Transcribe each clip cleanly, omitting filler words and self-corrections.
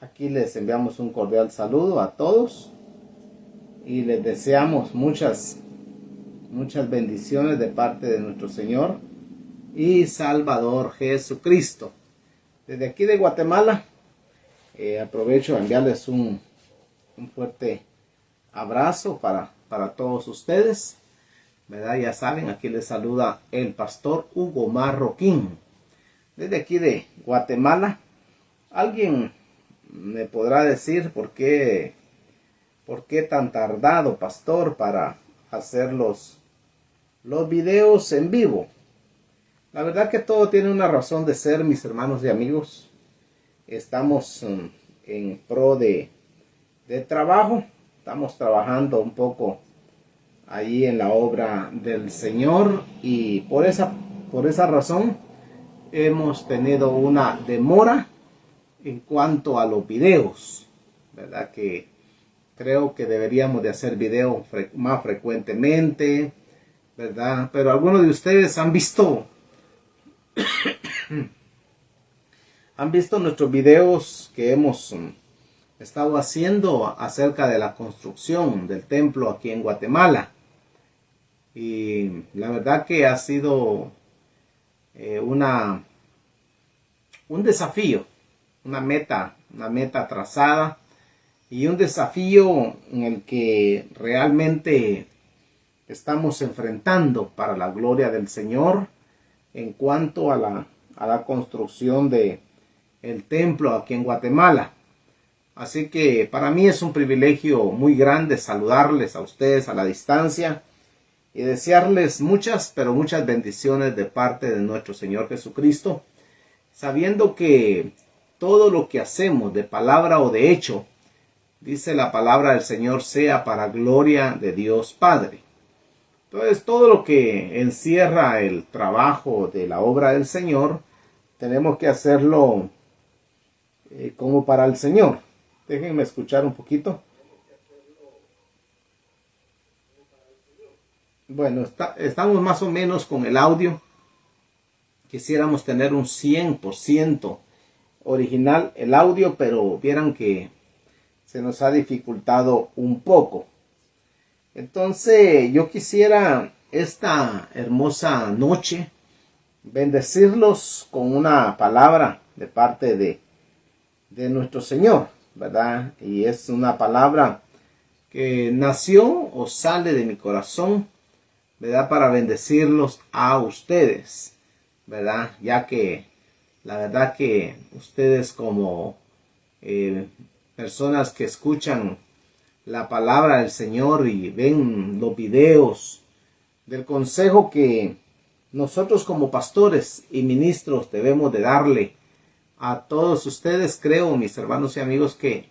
Aquí les enviamos un cordial saludo a todos y les deseamos muchas bendiciones de parte de nuestro Señor y Salvador Jesucristo. Desde aquí de Guatemala aprovecho a enviarles un fuerte abrazo para todos ustedes, ¿verdad? Ya saben, aquí les saluda el pastor Hugo Marroquín. Desde aquí de Guatemala, alguien me podrá decir por qué tan tardado, pastor, para hacer los videos en vivo. La verdad que todo tiene una razón de ser, mis hermanos y amigos. Estamos en pro de trabajo. Estamos trabajando un poco allí en la obra del Señor y por esa razón hemos tenido una demora en cuanto a los videos, ¿verdad? Que creo que deberíamos de hacer videos más frecuentemente, ¿verdad? Pero algunos de ustedes han visto nuestros videos que hemos estado haciendo acerca de la construcción del templo aquí en Guatemala. Y la verdad que ha sido un desafío, una meta trazada y un desafío en el que realmente estamos enfrentando para la gloria del Señor en cuanto a la construcción de el templo aquí en Guatemala. Así que para mí es un privilegio muy grande saludarles a ustedes a la distancia y desearles muchas bendiciones de parte de nuestro Señor Jesucristo, sabiendo que todo lo que hacemos de palabra o de hecho, dice la palabra del Señor, sea para gloria de Dios Padre. Entonces, todo lo que encierra el trabajo de la obra del Señor, tenemos que hacerlo como para el Señor. Déjenme escuchar un poquito. Bueno, estamos más o menos con el audio. Quisiéramos tener un 100% original el audio, pero vieran que se nos ha dificultado un poco. Entonces yo quisiera esta hermosa noche bendecirlos con una palabra de parte de nuestro Señor, ¿verdad? Y es una palabra que nació o sale de mi corazón, ¿verdad? Para bendecirlos a ustedes, ¿verdad? Ya que la verdad que ustedes como personas que escuchan la palabra del Señor y ven los videos del consejo que nosotros como pastores y ministros debemos de darle a todos ustedes, creo, mis hermanos y amigos, que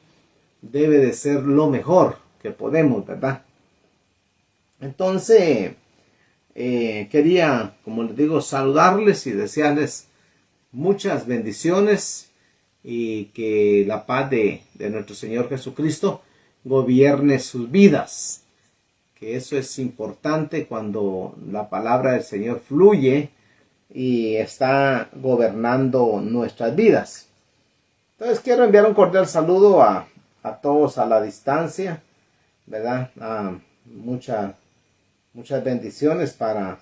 debe de ser lo mejor que podemos, ¿verdad? Entonces, quería, como les digo, saludarles y desearles muchas bendiciones y que la paz de nuestro Señor Jesucristo gobierne sus vidas. Que eso es importante cuando la palabra del Señor fluye y está gobernando nuestras vidas. Entonces quiero enviar un cordial saludo a todos a la distancia, ¿verdad? Muchas bendiciones para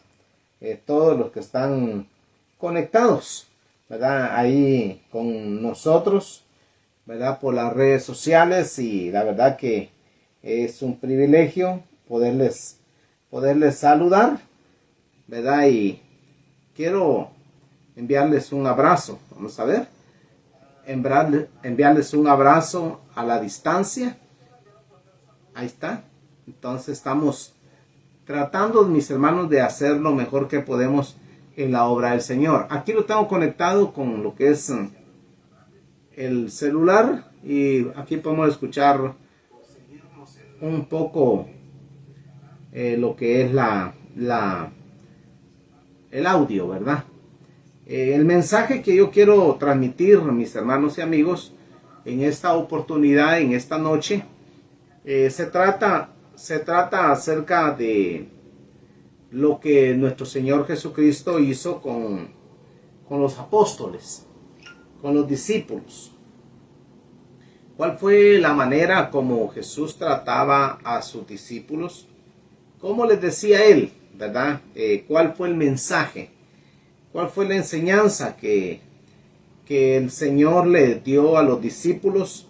todos los que están conectados, ¿verdad? Ahí con nosotros, ¿verdad? Por las redes sociales, y la verdad que es un privilegio poderles saludar, ¿verdad? Y quiero enviarles un abrazo. Vamos a ver. Enviarles un abrazo a la distancia. Ahí está. Entonces estamos tratando, mis hermanos, de hacer lo mejor que podemos en la obra del Señor. Aquí lo tengo conectado con lo que es el celular y aquí podemos escuchar un poco lo que es el audio, ¿verdad? El mensaje que yo quiero transmitir, mis hermanos y amigos, en esta oportunidad, en esta noche, se trata acerca de lo que nuestro Señor Jesucristo hizo con los apóstoles, con los discípulos. ¿Cuál fue la manera como Jesús trataba a sus discípulos? ¿Cómo les decía él, verdad? ¿Cuál fue el mensaje? ¿Cuál fue la enseñanza que el Señor le dio a los discípulos?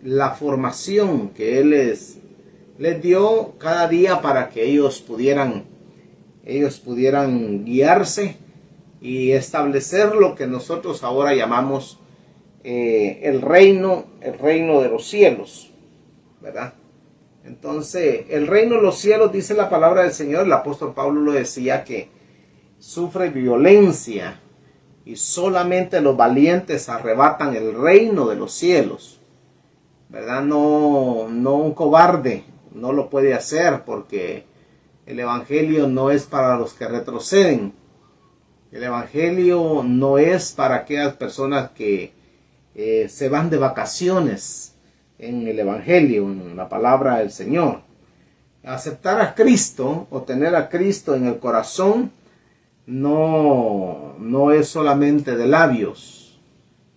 La formación que Él les dio cada día para que ellos pudieran guiarse y establecer lo que nosotros ahora llamamos el reino de los cielos, ¿verdad? Entonces, el reino de los cielos, dice la palabra del Señor, el apóstol Pablo lo decía, que sufre violencia y solamente los valientes arrebatan el reino de los cielos, ¿verdad? No un cobarde no lo puede hacer, porque el evangelio no es para los que retroceden. El evangelio no es para aquellas personas que se van de vacaciones en el evangelio, en la palabra del Señor. Aceptar a Cristo o tener a Cristo en el corazón no es solamente de labios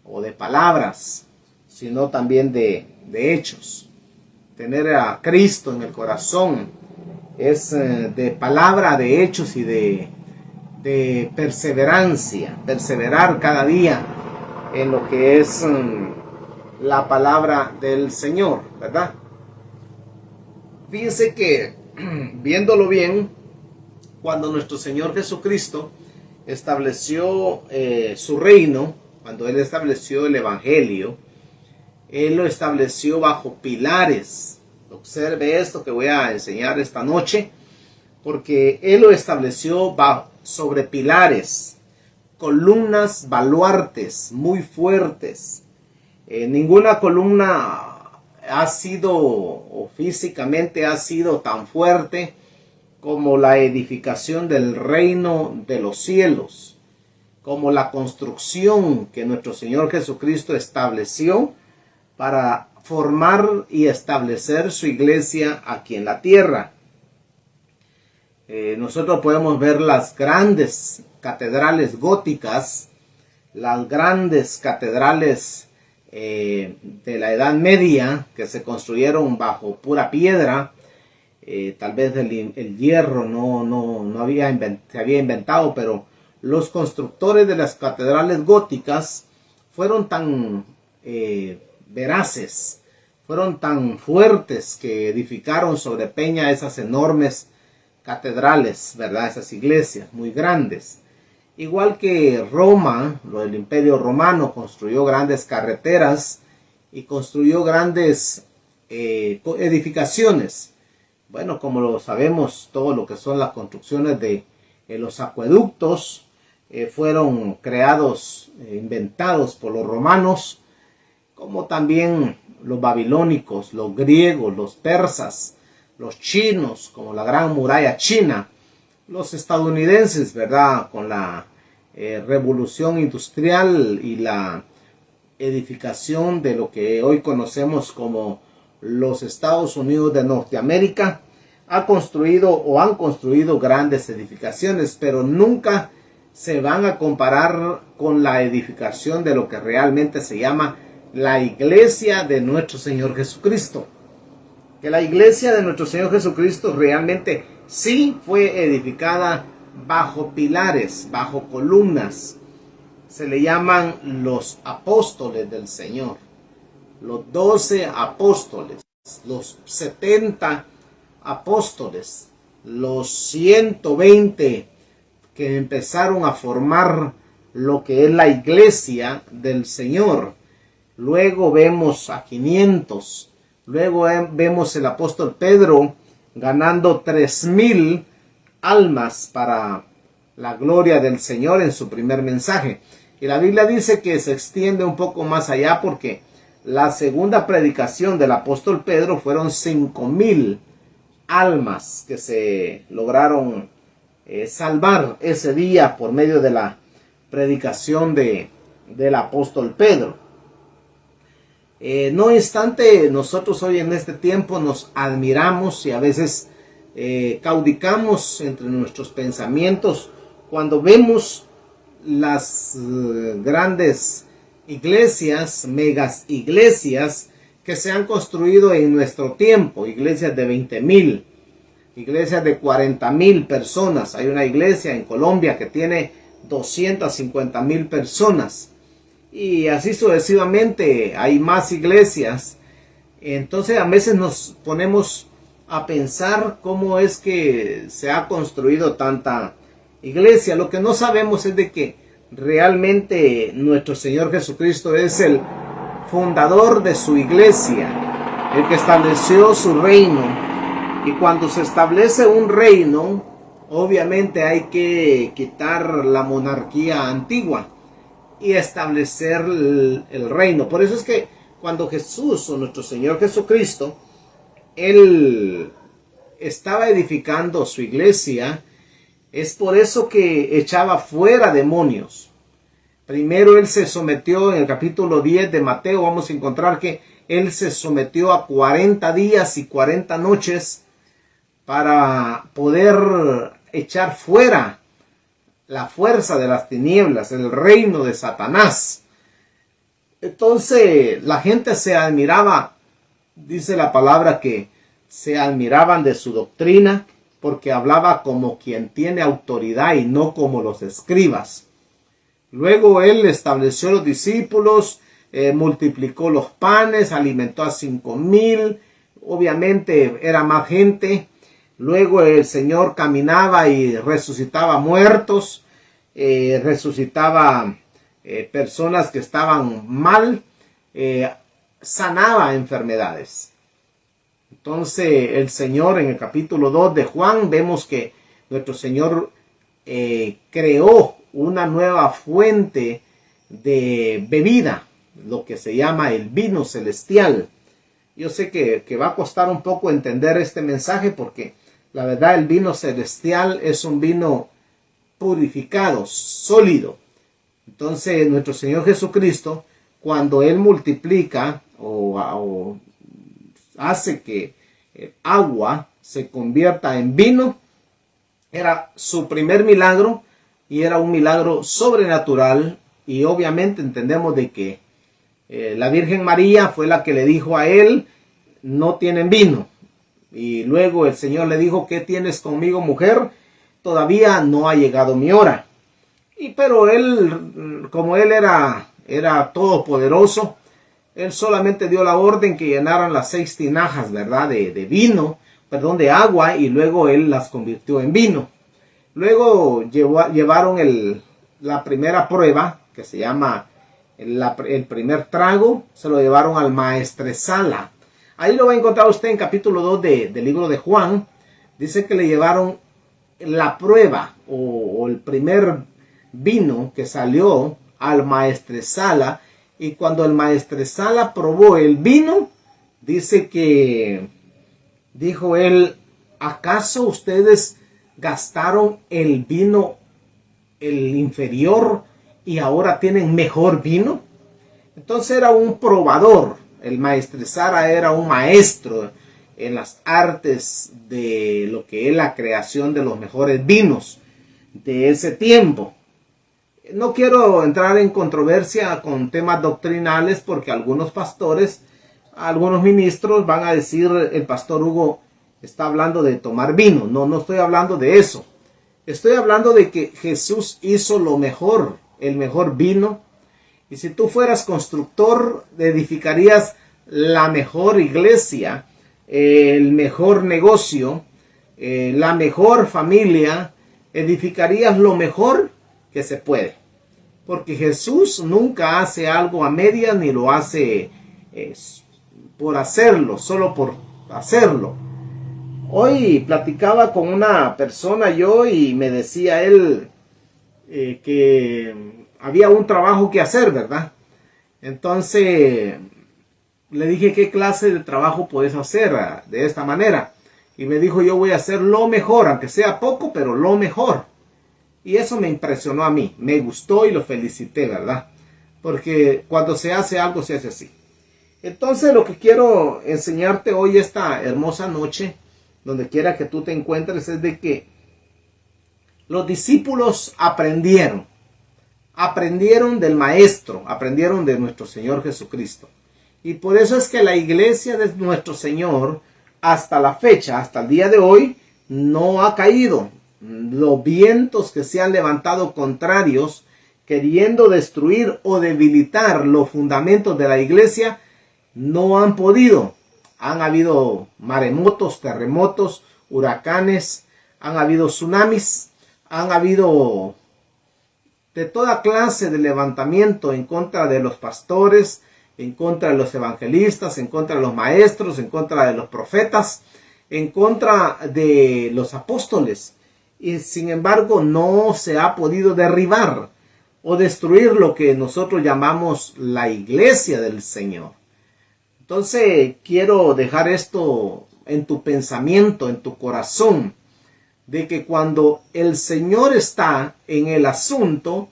o de palabras, sino también de hechos. Tener a Cristo en el corazón es de palabra, de hechos y de perseverancia, perseverar cada día en lo que es la palabra del Señor, ¿verdad? Fíjense que, viéndolo bien, cuando nuestro Señor Jesucristo estableció su reino, cuando Él estableció el evangelio, Él lo estableció bajo pilares. Observe esto que voy a enseñar esta noche, porque Él lo estableció sobre pilares, columnas, baluartes muy fuertes. Ninguna columna ha sido, o físicamente ha sido tan fuerte como la edificación del reino de los cielos, como la construcción que nuestro Señor Jesucristo estableció para formar y establecer su iglesia aquí en la tierra. Nosotros podemos ver las grandes catedrales góticas, las grandes catedrales de la Edad Media, que se construyeron bajo pura piedra. Tal vez el hierro no se había inventado, pero los constructores de las catedrales góticas fueron tan veraces, fueron tan fuertes, que edificaron sobre peña esas enormes catedrales, ¿verdad? Esas iglesias muy grandes. Igual que Roma, el Imperio Romano construyó grandes carreteras y construyó grandes edificaciones. Bueno, como lo sabemos, todo lo que son las construcciones de los acueductos fueron creados, inventados por los romanos, como también los babilónicos, los griegos, los persas, los chinos, como la Gran Muralla China, los estadounidenses, ¿verdad? Con la revolución industrial y la edificación de lo que hoy conocemos como los Estados Unidos de Norteamérica, han construido grandes edificaciones, pero nunca se van a comparar con la edificación de lo que realmente se llama la iglesia de nuestro Señor Jesucristo. Que la iglesia de nuestro Señor Jesucristo realmente sí fue edificada bajo pilares, bajo columnas. Se le llaman los apóstoles del Señor, los 12 apóstoles, los 70 apóstoles, los 120 que empezaron a formar lo que es la iglesia del Señor. Luego vemos a 500. Luego vemos el apóstol Pedro ganando 3,000 almas para la gloria del Señor en su primer mensaje. Y la Biblia dice que se extiende un poco más allá, porque la segunda predicación del apóstol Pedro fueron 5,000 almas que se lograron salvar ese día por medio de la predicación del apóstol Pedro. No obstante, nosotros hoy en este tiempo nos admiramos y a veces caudicamos entre nuestros pensamientos cuando vemos las grandes iglesias, megas iglesias que se han construido en nuestro tiempo, iglesias de 20,000, iglesias de 40,000 personas. Hay una iglesia en Colombia que tiene 250,000 personas y así sucesivamente hay más iglesias. Entonces a veces nos ponemos a pensar cómo es que se ha construido tanta iglesia. Lo que no sabemos es de que realmente nuestro Señor Jesucristo es el fundador de su iglesia, el que estableció su reino. Y cuando se establece un reino, obviamente hay que quitar la monarquía antigua y establecer el reino. Por eso es que cuando Jesús o nuestro Señor Jesucristo, Él estaba edificando su iglesia, es por eso que echaba fuera demonios. Primero Él se sometió, en el capítulo 10 de Mateo vamos a encontrar que Él se sometió a 40 días y 40 noches para poder echar fuera la fuerza de las tinieblas, el reino de Satanás. Entonces la gente se admiraba, dice la palabra que se admiraban de su doctrina porque hablaba como quien tiene autoridad y no como los escribas. Luego Él estableció los discípulos, multiplicó los panes, alimentó a 5,000, obviamente era más gente. Luego el Señor caminaba y resucitaba muertos, resucitaba personas que estaban mal, sanaba enfermedades. Entonces el Señor, en el capítulo 2 de Juan, vemos que nuestro Señor creó una nueva fuente de bebida, lo que se llama el vino celestial. Yo sé que va a costar un poco entender este mensaje porque la verdad el vino celestial es un vino purificado, sólido. Entonces nuestro Señor Jesucristo, cuando Él multiplica o hace que el agua se convierta en vino, era su primer milagro y era un milagro sobrenatural. Y obviamente entendemos de que la Virgen María fue la que le dijo a Él, no tienen vino. Y luego el Señor le dijo, ¿qué tienes conmigo, mujer? Todavía no ha llegado mi hora. Pero Él, como Él era todopoderoso, Él solamente dio la orden que llenaran las 6 tinajas, ¿verdad? De agua, y luego Él las convirtió en vino. Luego llevaron la primera prueba, que se llama el primer trago, se lo llevaron al maestresala. Ahí lo va a encontrar usted en capítulo 2 del libro de Juan. Dice que le llevaron la prueba o el primer vino que salió al maestresala. Y cuando el maestresala probó el vino, dice que dijo él, ¿acaso ustedes gastaron el vino, el inferior, y ahora tienen mejor vino? Entonces era un probador. El maestresala era un maestro en las artes de lo que es la creación de los mejores vinos de ese tiempo. No quiero entrar en controversia con temas doctrinales porque algunos pastores, algunos ministros van a decir, el pastor Hugo está hablando de tomar vino. No estoy hablando de eso. Estoy hablando de que Jesús hizo lo mejor, el mejor vino. Y si tú fueras constructor, edificarías la mejor iglesia, el mejor negocio, la mejor familia, edificarías lo mejor que se puede. Porque Jesús nunca hace algo a medias ni lo hace por hacerlo, solo por hacerlo. Hoy platicaba con una persona yo y me decía él que había un trabajo que hacer, ¿verdad? Entonces le dije, ¿qué clase de trabajo puedes hacer de esta manera? Y me dijo, yo voy a hacer lo mejor, aunque sea poco, pero lo mejor. Y eso me impresionó a mí, me gustó y lo felicité, ¿verdad? Porque cuando se hace algo, se hace así. Entonces lo que quiero enseñarte hoy, esta hermosa noche, donde quiera que tú te encuentres, es de que los discípulos aprendieron del maestro, aprendieron de nuestro Señor Jesucristo. Y por eso es que la iglesia de nuestro Señor, hasta la fecha, hasta el día de hoy, no ha caído. Los vientos que se han levantado contrarios, queriendo destruir o debilitar los fundamentos de la iglesia, no han podido. Han habido maremotos, terremotos, huracanes, han habido tsunamis, han habido de toda clase de levantamiento en contra de los pastores, en contra de los evangelistas, en contra de los maestros, en contra de los profetas, en contra de los apóstoles. Y sin embargo no se ha podido derribar o destruir lo que nosotros llamamos la iglesia del Señor. Entonces quiero dejar esto en tu pensamiento, en tu corazón, de que cuando el Señor está en el asunto,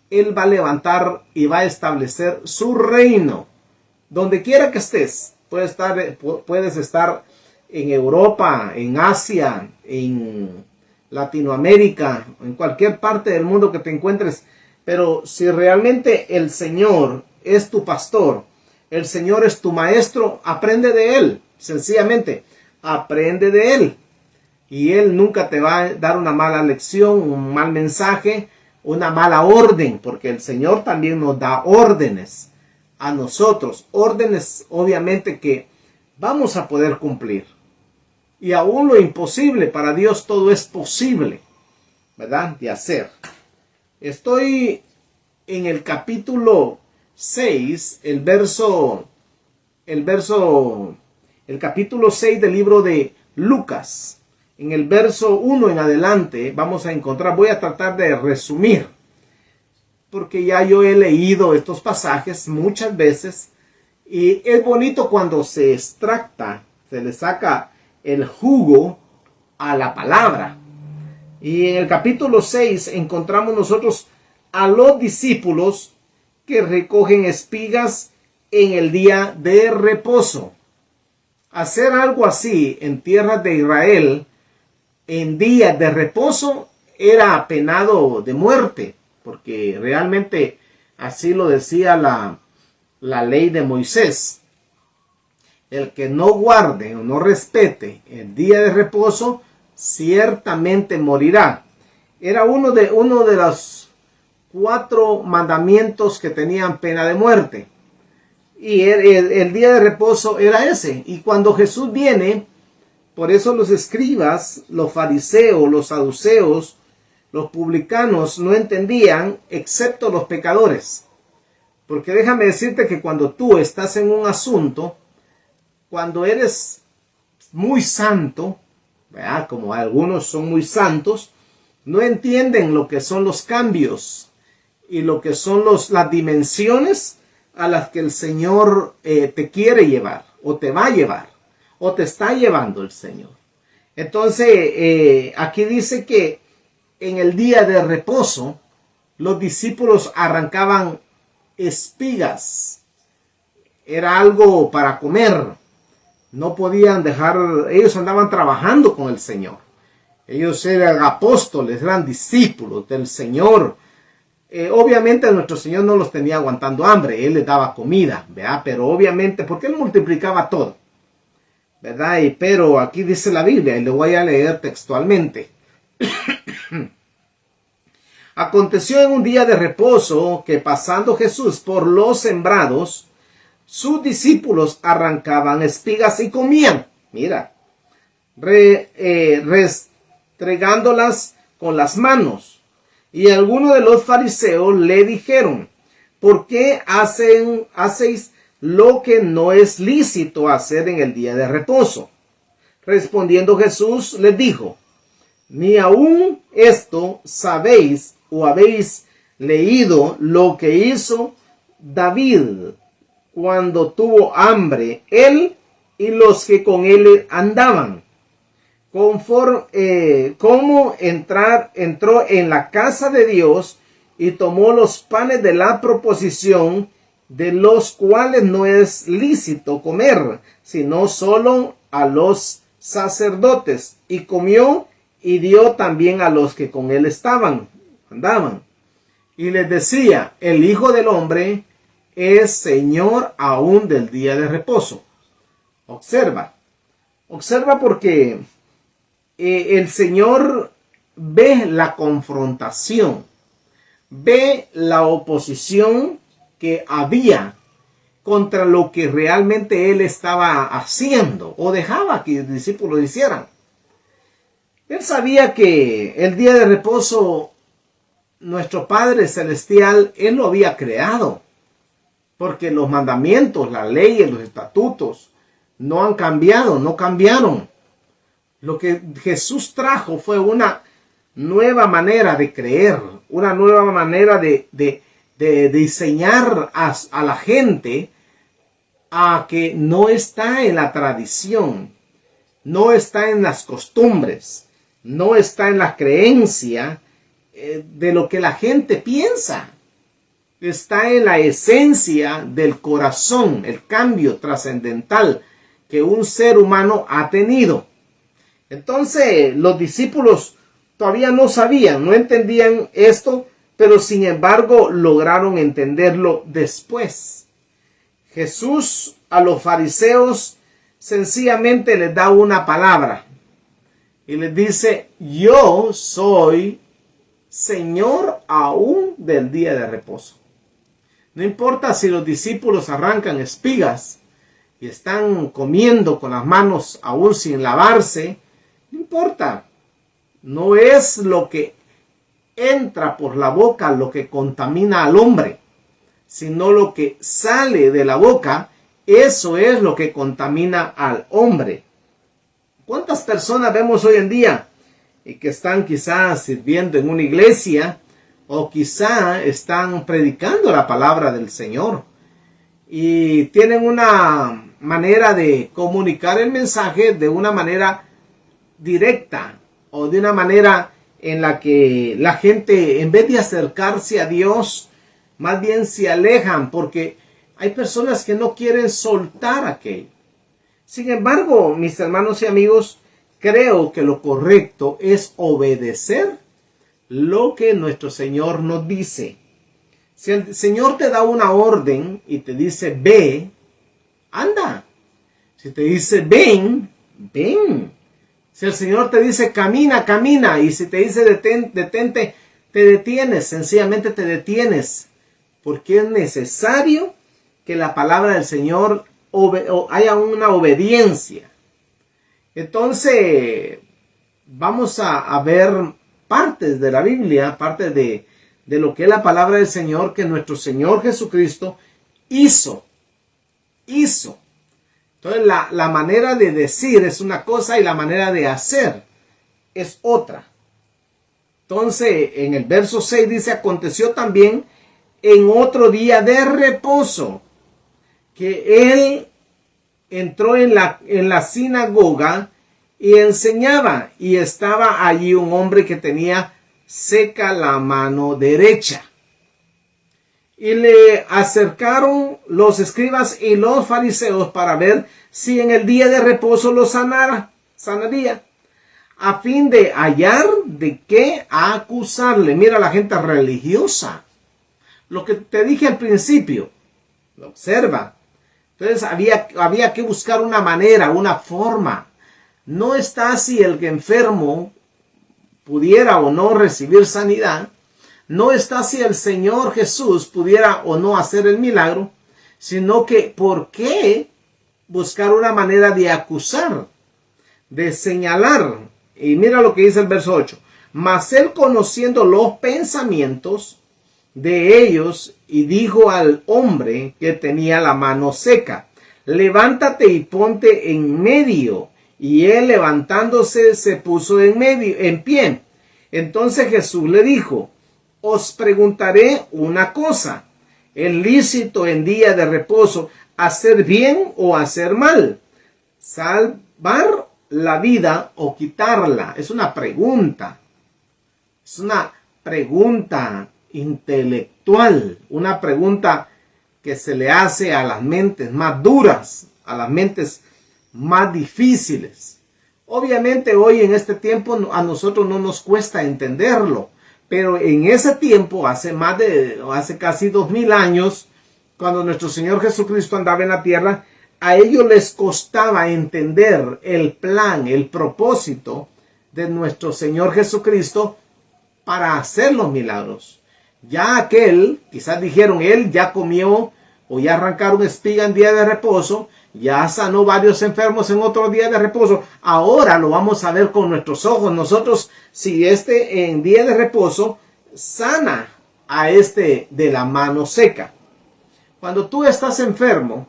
Él va a levantar y va a establecer su reino. Donde quiera que estés, puedes estar en Europa, en Asia, en Latinoamérica, en cualquier parte del mundo que te encuentres. Pero si realmente el Señor es tu pastor, el Señor es tu maestro, aprende de Él. Sencillamente, aprende de Él. Y Él nunca te va a dar una mala lección, un mal mensaje, una mala orden, porque el Señor también nos da órdenes a nosotros. Órdenes, obviamente, que vamos a poder cumplir. Y aún lo imposible, para Dios todo es posible, ¿verdad? De hacer. Estoy en el capítulo 6, el capítulo 6 del libro de Lucas. En el verso 1 en adelante vamos a encontrar, voy a tratar de resumir, porque ya yo he leído estos pasajes muchas veces y es bonito cuando se extracta, se le saca el jugo a la palabra. Y en el capítulo 6 encontramos nosotros a los discípulos que recogen espigas en el día de reposo. Hacer algo así en tierras de Israel en días de reposo era penado de muerte, porque realmente así lo decía la ley de Moisés. El que no guarde o no respete el día de reposo, ciertamente morirá. Era uno de los 4 mandamientos que tenían pena de muerte. Y el día de reposo era ese. Y cuando Jesús viene, por eso los escribas, los fariseos, los saduceos, los publicanos no entendían, excepto los pecadores. Porque déjame decirte que cuando tú estás en un asunto, cuando eres muy santo, ¿verdad? Como algunos son muy santos, no entienden lo que son los cambios y lo que son las dimensiones a las que el Señor te quiere llevar o te va a llevar o te está llevando el Señor. Entonces aquí dice que en el día de reposo los discípulos arrancaban espigas. Era algo para comer. No podían dejar, ellos andaban trabajando con el Señor. Ellos eran apóstoles, eran discípulos del Señor. Obviamente nuestro Señor no los tenía aguantando hambre, Él les daba comida, ¿verdad? Pero obviamente, porque Él multiplicaba todo, ¿verdad? Pero aquí dice la Biblia, y le voy a leer textualmente. Aconteció en un día de reposo que pasando Jesús por los sembrados, sus discípulos arrancaban espigas y comían, mira, restregándolas con las manos. Y algunos de los fariseos le dijeron, ¿por qué hacéis lo que no es lícito hacer en el día de reposo? Respondiendo Jesús les dijo, ni aún esto sabéis o habéis leído lo que hizo David cuando tuvo hambre, él y los que con él andaban, cómo entró en la casa de Dios y tomó los panes de la proposición, de los cuales no es lícito comer, sino solo a los sacerdotes, y comió y dio también a los que con él andaban. Y les decía, el Hijo del Hombre es Señor aún del día de reposo. Observa porque el Señor ve la confrontación, ve la oposición que había contra lo que realmente Él estaba haciendo o dejaba que los discípulos hicieran. Él sabía que el día de reposo, nuestro Padre Celestial, Él lo había creado, porque los mandamientos, las leyes, los estatutos no han cambiado, no cambiaron. Lo que Jesús trajo fue una nueva manera de creer, una nueva manera de diseñar a la gente a que no está en la tradición, no está en las costumbres, no está en la creencia de lo que la gente piensa. Está en la esencia del corazón, el cambio trascendental que un ser humano ha tenido. Entonces los discípulos todavía no sabían, no entendían esto, pero sin embargo lograron entenderlo después. Jesús a los fariseos sencillamente les da una palabra y les dice: yo soy Señor aún del día de reposo. No importa si los discípulos arrancan espigas y están comiendo con las manos aún sin lavarse, no importa. No es lo que entra por la boca lo que contamina al hombre, sino lo que sale de la boca, eso es lo que contamina al hombre. ¿Cuántas personas vemos hoy en día que están quizás sirviendo en una iglesia o quizá están predicando la palabra del Señor y tienen una manera de comunicar el mensaje de una manera directa o de una manera en la que la gente, en vez de acercarse a Dios, más bien se alejan, porque hay personas que no quieren soltar aquello? Sin embargo, mis hermanos y amigos, creo que lo correcto es obedecer lo que nuestro Señor nos dice. Si el Señor te da una orden y te dice ve, anda. Si te dice ven, ven. Si el Señor te dice camina, camina. Y si te dice detente, te detienes. Sencillamente te detienes. Porque es necesario que la palabra del Señor haya una obediencia. Entonces, vamos a ver partes de la Biblia, partes de lo que es la palabra del Señor, que nuestro Señor Jesucristo hizo. Entonces, la manera de decir es una cosa y la manera de hacer es otra. Entonces, en el verso 6 dice: aconteció también en otro día de reposo que él entró en la sinagoga y enseñaba, y estaba allí un hombre que tenía seca la mano derecha. Y le acercaron los escribas y los fariseos para ver si en el día de reposo lo sanaría, a fin de hallar de qué acusarle. Mira la gente religiosa. Lo que te dije al principio, lo observa. Entonces había que buscar una manera, una forma. No está si el enfermo pudiera o no recibir sanidad. No está si el Señor Jesús pudiera o no hacer el milagro, sino que ¿por qué buscar una manera de acusar, de señalar? Y mira lo que dice el verso 8. Mas él, conociendo los pensamientos de ellos, y dijo al hombre que tenía la mano seca: levántate y ponte en medio. Y él, levantándose, se puso en pie. Entonces Jesús le dijo: os preguntaré una cosa. ¿Es lícito en día de reposo hacer bien o hacer mal? ¿Salvar la vida o quitarla? Es una pregunta. Es una pregunta intelectual. Una pregunta que se le hace a las mentes más duras, a las mentes más difíciles. Obviamente hoy en este tiempo a nosotros no nos cuesta entenderlo. Pero en ese tiempo, hace casi 2000 años, cuando nuestro Señor Jesucristo andaba en la tierra, a ellos les costaba entender el plan, el propósito de nuestro Señor Jesucristo para hacer los milagros. Ya aquel, quizás dijeron, él ya comió o ya arrancaron espiga en día de reposo, ya sanó varios enfermos en otro día de reposo. Ahora lo vamos a ver con nuestros ojos. Nosotros, si en día de reposo sana a de la mano seca. Cuando tú estás enfermo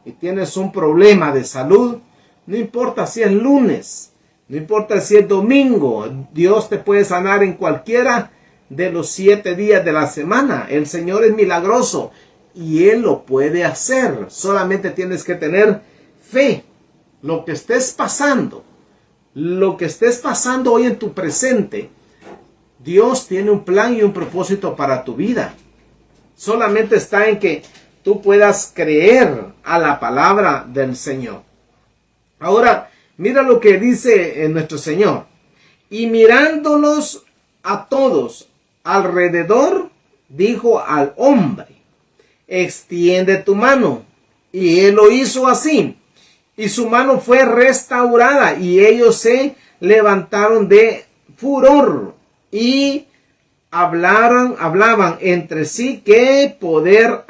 y tienes un problema de salud, no importa si es lunes, no importa si es domingo, Dios te puede sanar en cualquiera de los 7 días de la semana. El Señor es milagroso y Él lo puede hacer. Solamente tienes que tener fe. Lo que estés pasando hoy en tu presente, Dios tiene un plan y un propósito para tu vida. Solamente está en que tú puedas creer a la palabra del Señor. Ahora, mira lo que dice nuestro Señor. Y mirándolos a todos alrededor, dijo al hombre: extiende tu mano. Y él lo hizo así. Y su mano fue restaurada. Y ellos se levantaron de furor. Y hablaban entre sí qué podían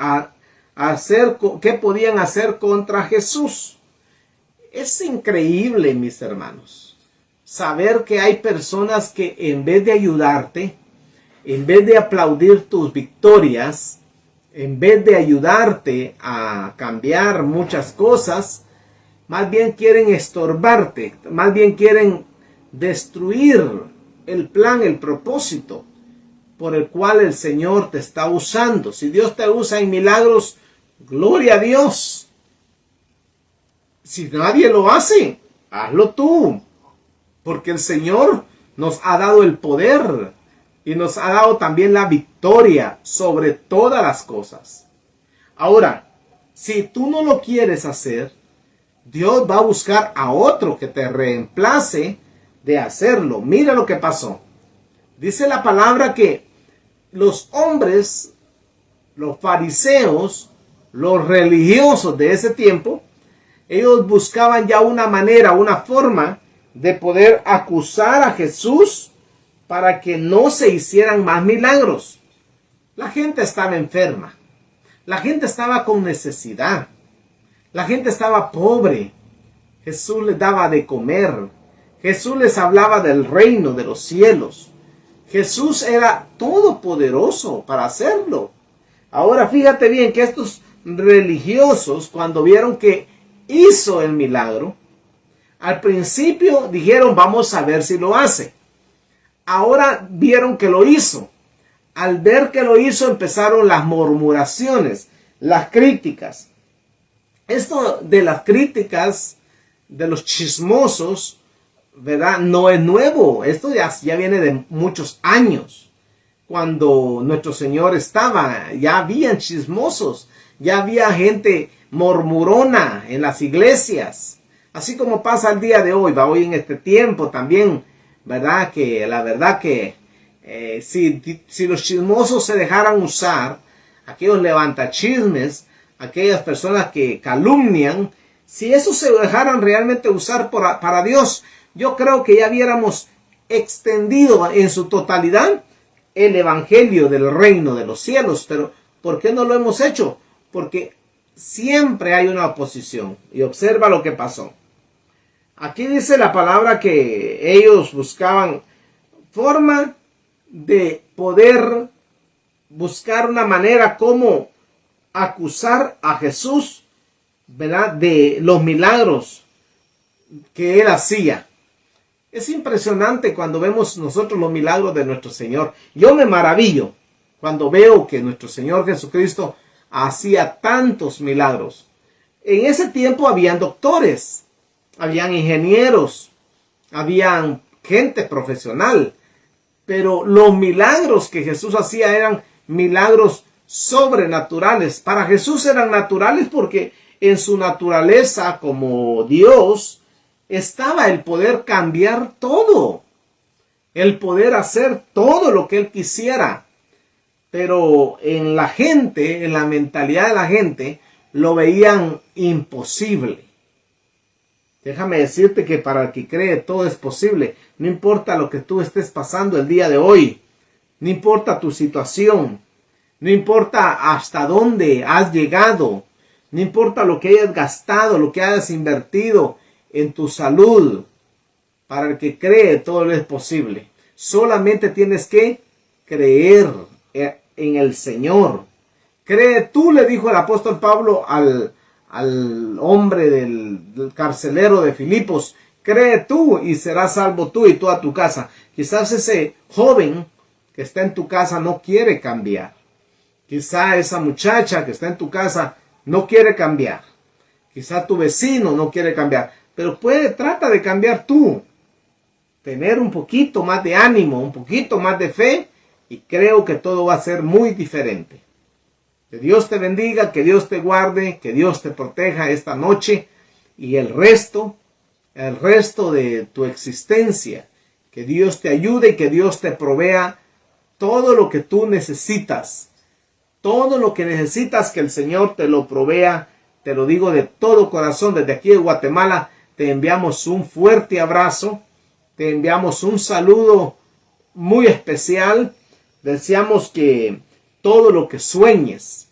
hacer contra Jesús. Es increíble, mis hermanos, saber que hay personas que en vez de ayudarte, en vez de aplaudir tus victorias, en vez de ayudarte a cambiar muchas cosas, más bien quieren estorbarte, más bien quieren destruir el plan, el propósito por el cual el Señor te está usando. Si Dios te usa en milagros, gloria a Dios. Si nadie lo hace, hazlo tú. Porque el Señor nos ha dado el poder y nos ha dado también la victoria sobre todas las cosas. Ahora, si tú no lo quieres hacer, Dios va a buscar a otro que te reemplace de hacerlo. Mira lo que pasó. Dice la palabra que los hombres, los fariseos, los religiosos de ese tiempo, ellos buscaban ya una manera, una forma de poder acusar a Jesús para que no se hicieran más milagros. La gente estaba enferma. La gente estaba con necesidad. La gente estaba pobre. Jesús les daba de comer. Jesús les hablaba del reino de los cielos. Jesús era todopoderoso para hacerlo. Ahora fíjate bien que estos religiosos, cuando vieron que hizo el milagro, al principio dijeron: vamos a ver si lo hace. Ahora vieron que lo hizo. Al ver que lo hizo, empezaron las murmuraciones, las críticas. Esto de las críticas de los chismosos, ¿verdad?, no es nuevo. Esto ya viene de muchos años. Cuando nuestro Señor estaba, ya habían chismosos, ya había gente murmurona en las iglesias. Así como pasa el día de hoy, hoy en este tiempo también, ¿verdad? Que la verdad que si los chismosos se dejaran usar, aquellos levantachismes, aquellas personas que calumnian, si esos se dejaran realmente usar para Dios, yo creo que ya hubiéramos extendido en su totalidad el evangelio del reino de los cielos. Pero ¿por qué no lo hemos hecho? Porque siempre hay una oposición. Y observa lo que pasó. Aquí dice la palabra que ellos buscaban forma de poder buscar una manera como acusar a Jesús, ¿verdad?, de los milagros que él hacía. Es impresionante cuando vemos nosotros los milagros de nuestro Señor. Yo me maravillo cuando veo que nuestro Señor Jesucristo hacía tantos milagros. En ese tiempo habían doctores, habían ingenieros, habían gente profesional, pero los milagros que Jesús hacía eran milagros sobrenaturales. Para Jesús eran naturales porque en su naturaleza como Dios estaba el poder cambiar todo, el poder hacer todo lo que él quisiera. pero en la gente, en la mentalidad de la gente, lo veían imposible. Déjame decirte que para el que cree todo es posible. No importa lo que tú estés pasando el día de hoy. No importa tu situación. No importa hasta dónde has llegado. No importa lo que hayas gastado, lo que hayas invertido en tu salud. Para el que cree todo es posible. Solamente tienes que creer en el Señor. Cree tú, le dijo el apóstol Pablo al hombre del carcelero de Filipos, cree tú y serás salvo tú y toda tu casa. Quizás ese joven que está en tu casa no quiere cambiar. Quizá esa muchacha que está en tu casa no quiere cambiar. Quizá tu vecino no quiere cambiar. Pero trata de cambiar tú. Tener un poquito más de ánimo, un poquito más de fe, y creo que todo va a ser muy diferente. Que Dios te bendiga, que Dios te guarde, que Dios te proteja esta noche y el resto de tu existencia. Que Dios te ayude y que Dios te provea todo lo que tú necesitas. Todo lo que necesitas, que el Señor te lo provea. Te lo digo de todo corazón. Desde aquí de Guatemala te enviamos un fuerte abrazo. Te enviamos un saludo muy especial. Deseamos que todo lo que sueñes,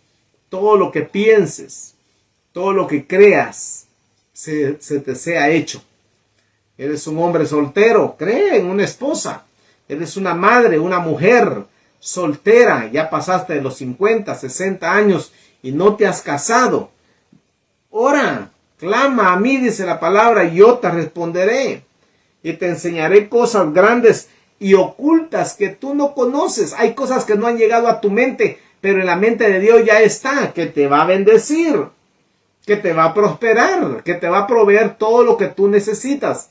todo lo que pienses, todo lo que creas, se te sea hecho. Eres un hombre soltero, cree en una esposa. Eres una madre, una mujer soltera, ya pasaste de los 50, 60 años y no te has casado. Ora, clama a mí, dice la palabra, y yo te responderé. Y te enseñaré cosas grandes y ocultas que tú no conoces. Hay cosas que no han llegado a tu mente, pero en la mente de Dios ya está, que te va a bendecir, que te va a prosperar, que te va a proveer todo lo que tú necesitas.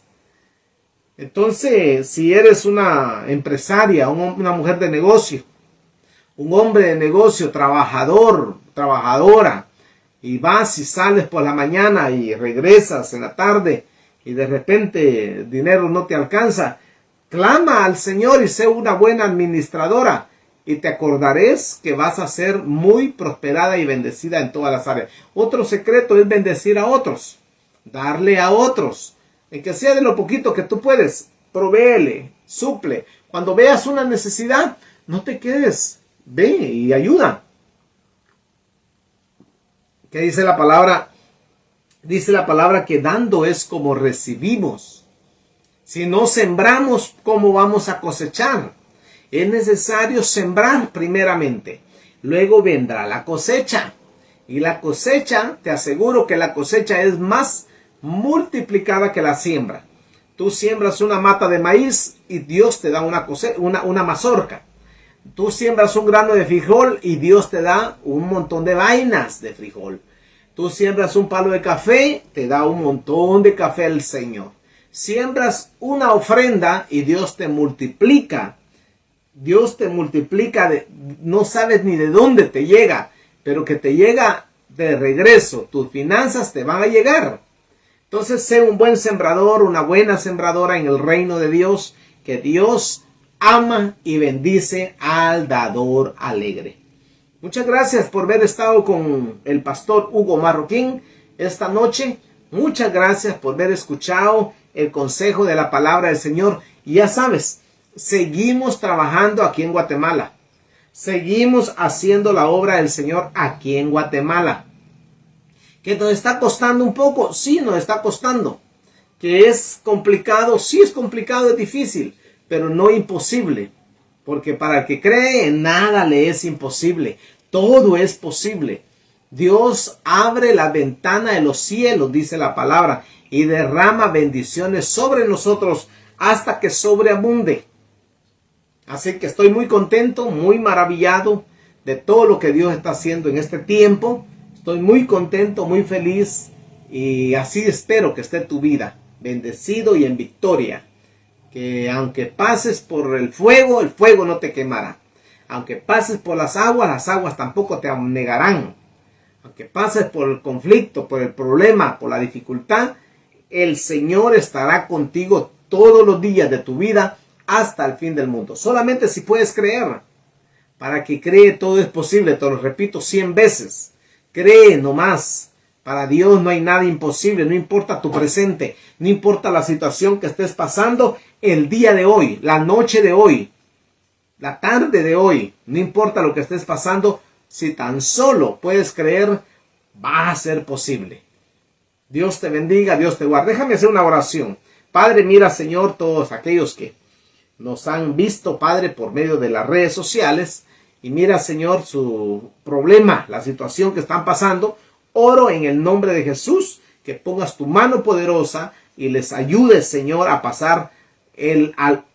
Entonces, si eres una empresaria, una mujer de negocio, un hombre de negocio, trabajador, trabajadora, y vas y sales por la mañana y regresas en la tarde, y de repente el dinero no te alcanza, clama al Señor y sé una buena administradora, y te acordarás que vas a ser muy prosperada y bendecida en todas las áreas. Otro secreto es bendecir a otros, darle a otros, en que sea de lo poquito que tú puedes, provéele, suple. Cuando veas una necesidad, no te quedes, ve y ayuda. ¿Qué dice la palabra? Dice la palabra que dando es como recibimos. Si no sembramos, ¿cómo vamos a cosechar? Es necesario sembrar primeramente. Luego vendrá la cosecha. Y la cosecha, te aseguro que la cosecha es más multiplicada que la siembra. Tú siembras una mata de maíz y Dios te da una mazorca. Tú siembras un grano de frijol y Dios te da un montón de vainas de frijol. Tú siembras un palo de café, te da un montón de café el Señor. Siembras una ofrenda y Dios te multiplica. Dios te multiplica, no sabes ni de dónde te llega, pero que te llega de regreso. Tus finanzas te van a llegar. Entonces, sé un buen sembrador, una buena sembradora en el reino de Dios, que Dios ama y bendice al dador alegre. Muchas gracias por haber estado con el pastor Hugo Marroquín esta noche. Muchas gracias por haber escuchado el consejo de la palabra del Señor. Y ya sabes, seguimos trabajando aquí en Guatemala. Seguimos haciendo la obra del Señor aquí en Guatemala. ¿Que nos está costando un poco? Sí, nos está costando. ¿Que es complicado? Sí, es complicado, es difícil, pero no imposible. Porque para el que cree, nada le es imposible. Todo es posible. Dios abre la ventana de los cielos, dice la palabra, y derrama bendiciones sobre nosotros hasta que sobreabunde. Así que estoy muy contento, muy maravillado de todo lo que Dios está haciendo en este tiempo. Estoy muy contento, muy feliz, y así espero que esté tu vida, bendecido y en victoria. Que aunque pases por el fuego no te quemará. Aunque pases por las aguas tampoco te anegarán. Aunque pases por el conflicto, por el problema, por la dificultad, el Señor estará contigo todos los días de tu vida hasta el fin del mundo. Solamente si puedes creer. para que cree todo es posible. Te lo repito 100 veces. Cree nomás. Para Dios no hay nada imposible, no importa tu presente, no importa la situación que estés pasando el día de hoy, la noche de hoy, la tarde de hoy, no importa lo que estés pasando, si tan solo puedes creer, va a ser posible. Dios te bendiga, Dios te guarde. Déjame hacer una oración. Padre, mira, Señor, todos aquellos que nos han visto, Padre, por medio de las redes sociales, y mira, Señor, su problema, la situación que están pasando. Oro en el nombre de Jesús que pongas tu mano poderosa y les ayudes, Señor, a pasar al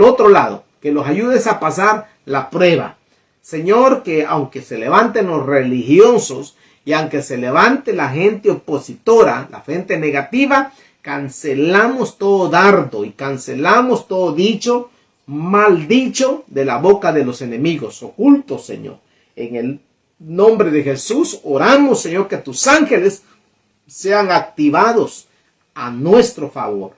otro lado, que los ayudes a pasar la prueba. Señor, que aunque se levanten los religiosos y aunque se levante la gente opositora, la gente negativa, cancelamos todo dardo y cancelamos todo dicho, mal dicho de la boca de los enemigos ocultos, Señor. En el nombre de Jesús oramos, Señor, que tus ángeles sean activados a nuestro favor.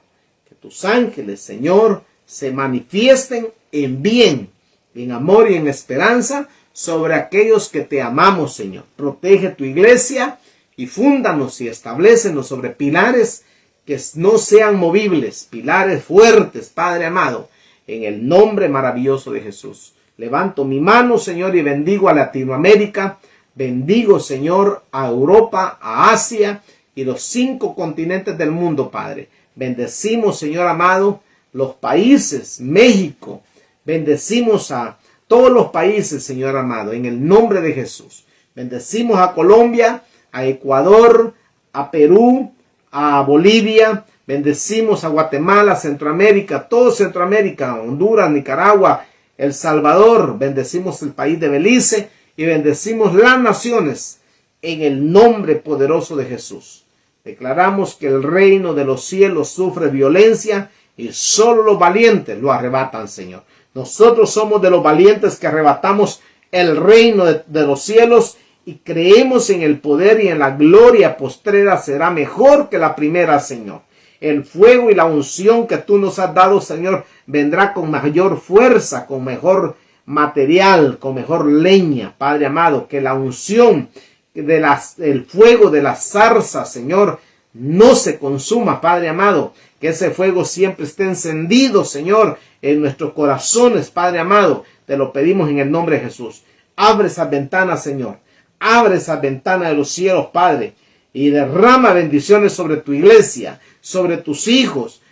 Que tus ángeles, Señor, se manifiesten en bien, en amor y en esperanza sobre aquellos que te amamos, Señor. Protege tu iglesia y fúndanos y establécenos sobre pilares que no sean movibles, pilares fuertes, Padre amado, en el nombre maravilloso de Jesús. Levanto mi mano, Señor, y bendigo a Latinoamérica. Bendigo, Señor, a Europa, a Asia y los 5 continentes del mundo, Padre. Bendecimos, Señor amado, los países, México. Bendecimos a todos los países, Señor amado, en el nombre de Jesús. Bendecimos a Colombia, a Ecuador, a Perú, a Bolivia. Bendecimos a Guatemala, Centroamérica, todo Centroamérica, Honduras, Nicaragua, El Salvador. Bendecimos el país de Belice y bendecimos las naciones en el nombre poderoso de Jesús. Declaramos que el reino de los cielos sufre violencia y solo los valientes lo arrebatan, Señor. Nosotros somos de los valientes que arrebatamos el reino de los cielos y creemos en el poder y en la gloria postrera será mejor que la primera, Señor. El fuego y la unción que tú nos has dado, Señor, vendrá con mayor fuerza, con mejor material, con mejor leña, Padre amado. Que la unción el fuego de la zarza, Señor, no se consuma, Padre amado. Que ese fuego siempre esté encendido, Señor, en nuestros corazones, Padre amado. Te lo pedimos en el nombre de Jesús. Abre esas ventanas, Señor. Abre esas ventanas de los cielos, Padre, y derrama bendiciones sobre tu iglesia, sobre tus hijos,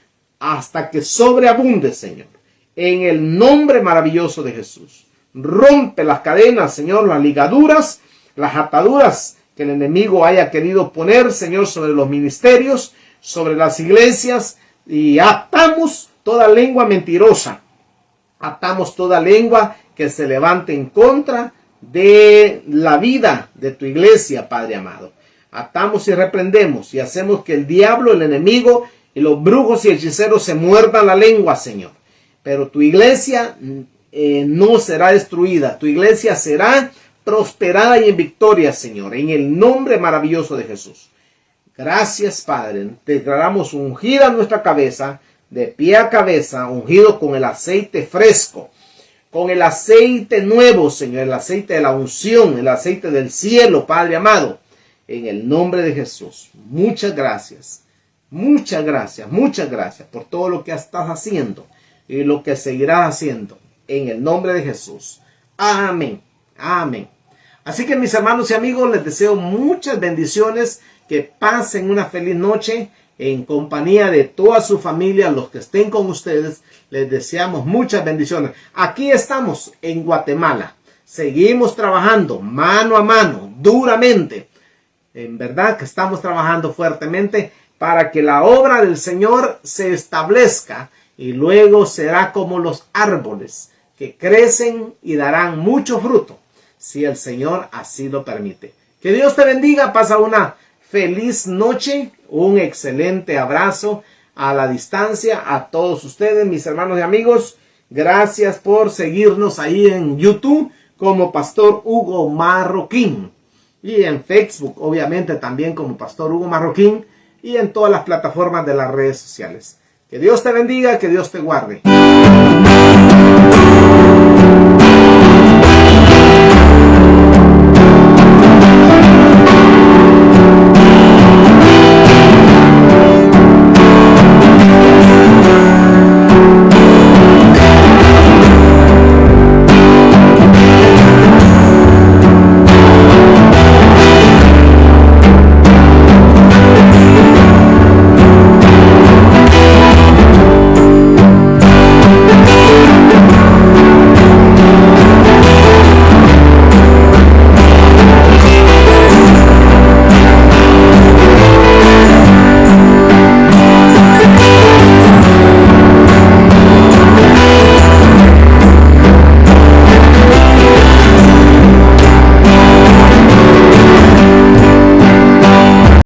hasta que sobreabunde, Señor. En el nombre maravilloso de Jesús. Rompe las cadenas, Señor, las ligaduras, las ataduras que el enemigo haya querido poner, Señor, sobre los ministerios, sobre las iglesias, y atamos toda lengua mentirosa. Atamos toda lengua que se levante en contra de la vida de tu iglesia, Padre amado. Atamos y reprendemos y hacemos que el diablo, el enemigo y los brujos y hechiceros se muerdan la lengua, Señor. Pero tu iglesia no será destruida. Tu iglesia será prosperada y en victoria, Señor, en el nombre maravilloso de Jesús. Gracias, Padre. Te declaramos ungida nuestra cabeza, de pie a cabeza, ungido con el aceite fresco, con el aceite nuevo, Señor, el aceite de la unción, el aceite del cielo, Padre amado, en el nombre de Jesús. Muchas gracias, muchas gracias, muchas gracias por todo lo que estás haciendo y lo que seguirás haciendo, en el nombre de Jesús. Amén, amén. Así que, mis hermanos y amigos, les deseo muchas bendiciones, que pasen una feliz noche en compañía de toda su familia, los que estén con ustedes. Les deseamos muchas bendiciones. Aquí estamos en Guatemala. Seguimos trabajando mano a mano, duramente. En verdad que estamos trabajando fuertemente para que la obra del Señor se establezca y luego será como los árboles que crecen y darán mucho fruto, si el Señor así lo permite. Que Dios te bendiga. Pasa una feliz noche, un excelente abrazo a la distancia a todos ustedes, mis hermanos y amigos. Gracias por seguirnos ahí en YouTube como Pastor Hugo Marroquín, y en Facebook obviamente también como Pastor Hugo Marroquín, y en todas las plataformas de las redes sociales. Que Dios te bendiga, que Dios te guarde.